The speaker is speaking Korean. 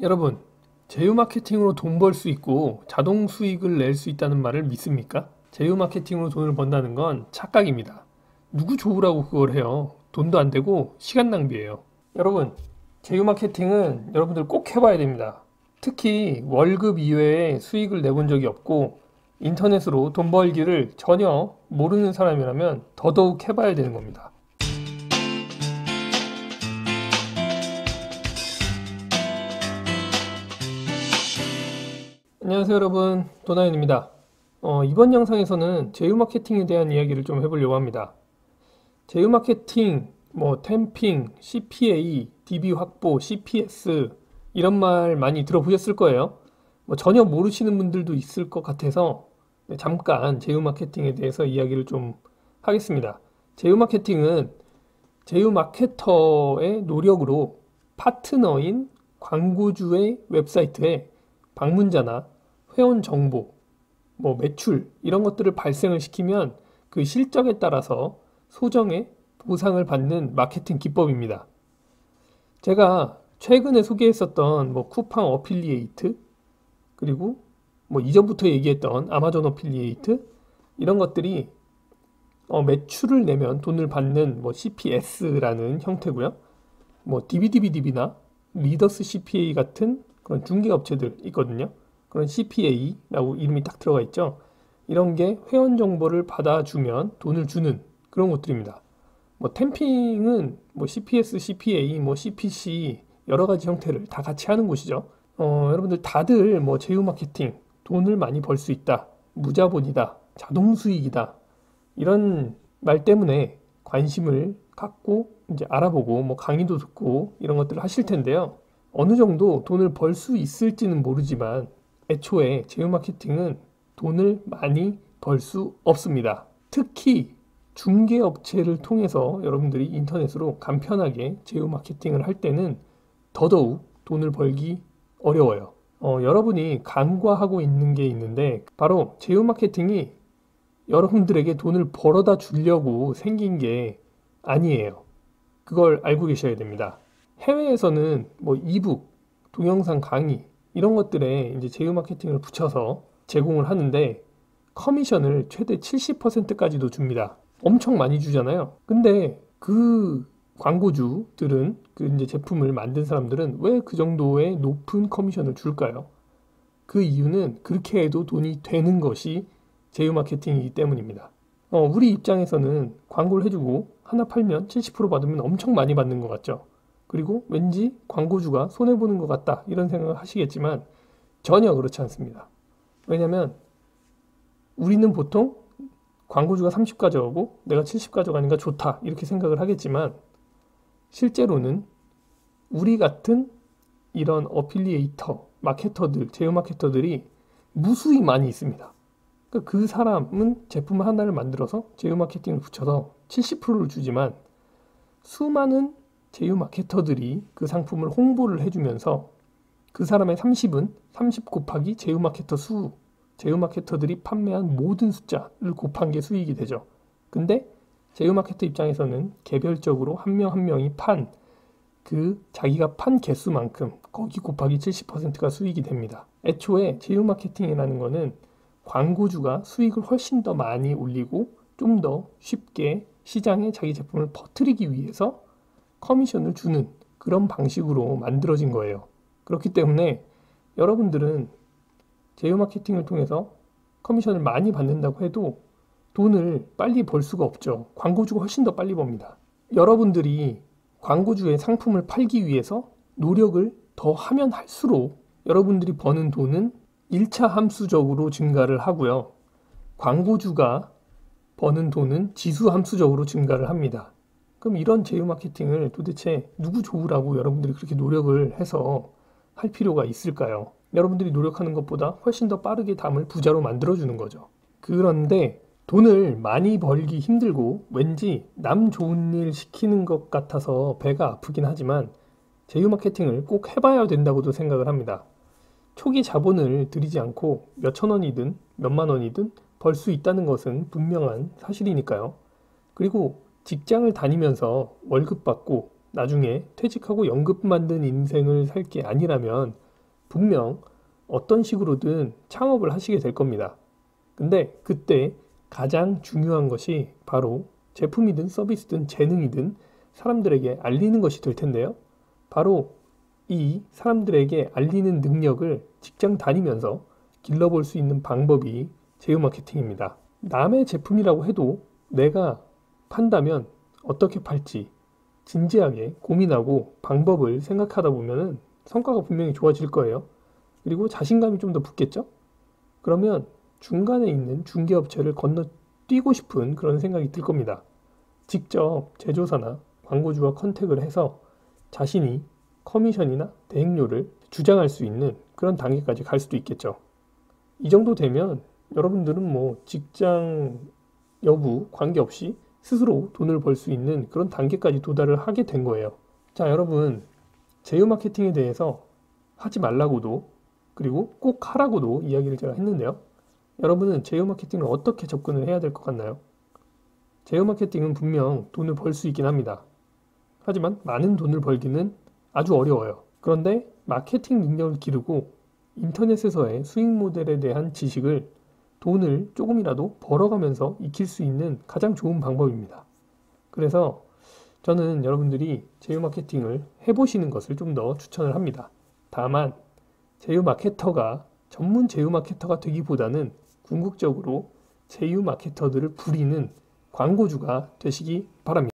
여러분, 제휴 마케팅으로 돈 벌 수 있고 자동 수익을 낼 수 있다는 말을 믿습니까? 제휴 마케팅으로 돈을 번다는 건 착각입니다. 누구 좋으라고 그걸 해요? 돈도 안 되고 시간 낭비예요. 여러분, 제휴 마케팅은 여러분들 꼭 해봐야 됩니다. 특히 월급 이외에 수익을 내본 적이 없고 인터넷으로 돈 벌기를 전혀 모르는 사람이라면 더더욱 해봐야 되는 겁니다. 안녕하세요 여러분, 도나연입니다. 이번 영상에서는 제휴 마케팅에 대한 이야기를 좀 해보려고 합니다. 제휴 마케팅, 템핑, CPA, DB 확보, CPS 이런 말 많이 들어보셨을 거예요. 전혀 모르시는 분들도 있을 것 같아서 잠깐 제휴 마케팅에 대해서 이야기를 좀 하겠습니다. 제휴 마케팅은 제휴 마케터의 노력으로 파트너인 광고주의 웹사이트에 방문자나 회원 정보, 매출 이런 것들을 발생을 시키면 그 실적에 따라서 소정의 보상을 받는 마케팅 기법입니다. 제가 최근에 소개했었던 쿠팡 어필리에이트 그리고 이전부터 얘기했던 아마존 어필리에이트 이런 것들이 매출을 내면 돈을 받는 CPS라는 형태고요. DBDBDB나 리더스 CPA 같은 그런 중개업체들 있거든요. 그런 CPA라고 이름이 딱 들어가 있죠. 이런 게 회원 정보를 받아주면 돈을 주는 그런 것들입니다. 템핑은 CPS, CPA, CPC 여러 가지 형태를 다 같이 하는 곳이죠. 여러분들 다들 제휴 마케팅 돈을 많이 벌 수 있다, 무자본이다, 자동 수익이다 이런 말 때문에 관심을 갖고 이제 알아보고 강의도 듣고 이런 것들을 하실 텐데요. 어느 정도 돈을 벌 수 있을지는 모르지만 애초에 제휴 마케팅은 돈을 많이 벌 수 없습니다. 특히 중개업체를 통해서 여러분들이 인터넷으로 간편하게 제휴 마케팅을 할 때는 더더욱 돈을 벌기 어려워요. 여러분이 간과하고 있는 게 있는데 바로 제휴 마케팅이 여러분들에게 돈을 벌어다 주려고 생긴 게 아니에요. 그걸 알고 계셔야 됩니다. 해외에서는 이북, 동영상 강의 이런 것들에 이제 제휴 마케팅을 붙여서 제공을 하는데 커미션을 최대 70%까지도 줍니다. 엄청 많이 주잖아요. 근데 그 광고주들은 그 이제 제품을 만든 사람들은 왜 그 정도의 높은 커미션을 줄까요? 그 이유는 그렇게 해도 돈이 되는 것이 제휴 마케팅이기 때문입니다. 우리 입장에서는 광고를 해주고 하나 팔면 70% 받으면 엄청 많이 받는 것 같죠. 그리고 왠지 광고주가 손해보는 것 같다 이런 생각을 하시겠지만 전혀 그렇지 않습니다. 왜냐면 우리는 보통 광고주가 30 가져가고 내가 70 가져가니까 좋다 이렇게 생각을 하겠지만 실제로는 우리 같은 이런 어필리에이터, 마케터들, 제휴 마케터들이 무수히 많이 있습니다. 그러니까 그 사람은 제품 하나를 만들어서 제휴 마케팅을 붙여서 70%를 주지만 수많은 제휴 마케터들이 그 상품을 홍보를 해주면서 그 사람의 30은 30 곱하기 제휴 마케터 수, 제휴 마케터들이 판매한 모든 숫자를 곱한 게 수익이 되죠. 근데 제휴 마케터 입장에서는 개별적으로 한 명 한 명이 자기가 판 개수만큼 거기 곱하기 70%가 수익이 됩니다. 애초에 제휴 마케팅이라는 거는 광고주가 수익을 훨씬 더 많이 올리고 좀 더 쉽게 시장에 자기 제품을 퍼뜨리기 위해서 커미션을 주는 그런 방식으로 만들어진 거예요. 그렇기 때문에 여러분들은 제휴 마케팅을 통해서 커미션을 많이 받는다고 해도 돈을 빨리 벌 수가 없죠. 광고주가 훨씬 더 빨리 법니다. 여러분들이 광고주의 상품을 팔기 위해서 노력을 더 하면 할수록 여러분들이 버는 돈은 1차 함수적으로 증가를 하고요. 광고주가 버는 돈은 지수 함수적으로 증가를 합니다. 그럼 이런 제휴 마케팅을 도대체 누구 좋으라고 여러분들이 그렇게 노력을 해서 할 필요가 있을까요? 여러분들이 노력하는 것보다 훨씬 더 빠르게 담을 부자로 만들어주는 거죠. 그런데 돈을 많이 벌기 힘들고 왠지 남 좋은 일 시키는 것 같아서 배가 아프긴 하지만 제휴 마케팅을 꼭 해봐야 된다고도 생각을 합니다. 초기 자본을 들이지 않고 몇천 원이든 몇만 원이든 벌 수 있다는 것은 분명한 사실이니까요. 그리고 직장을 다니면서 월급 받고 나중에 퇴직하고 연금 만든 인생을 살 게 아니라면 분명 어떤 식으로든 창업을 하시게 될 겁니다. 근데 그때 가장 중요한 것이 바로 제품이든 서비스든 재능이든 사람들에게 알리는 것이 될 텐데요. 바로 이 사람들에게 알리는 능력을 직장 다니면서 길러볼 수 있는 방법이 제휴 마케팅입니다. 남의 제품이라고 해도 내가 판다면 어떻게 팔지 진지하게 고민하고 방법을 생각하다 보면은 성과가 분명히 좋아질 거예요. 그리고 자신감이 좀 더 붙겠죠? 그러면 중간에 있는 중개업체를 건너뛰고 싶은 그런 생각이 들 겁니다. 직접 제조사나 광고주와 컨택을 해서 자신이 커미션이나 대행료를 주장할 수 있는 그런 단계까지 갈 수도 있겠죠. 이 정도 되면 여러분들은 뭐 직장 여부 관계없이 스스로 돈을 벌 수 있는 그런 단계까지 도달을 하게 된 거예요. 자, 여러분, 제휴 마케팅에 대해서 하지 말라고도 그리고 꼭 하라고도 이야기를 제가 했는데요. 여러분은 제휴 마케팅을 어떻게 접근을 해야 될 것 같나요? 제휴 마케팅은 분명 돈을 벌 수 있긴 합니다. 하지만 많은 돈을 벌기는 아주 어려워요. 그런데 마케팅 능력을 기르고 인터넷에서의 수익 모델에 대한 지식을 돈을 조금이라도 벌어가면서 익힐 수 있는 가장 좋은 방법입니다. 그래서 저는 여러분들이 제휴 마케팅을 해보시는 것을 좀 더 추천을 합니다. 다만 제휴 마케터가 전문 제휴 마케터가 되기보다는 궁극적으로 제휴 마케터들을 부리는 광고주가 되시기 바랍니다.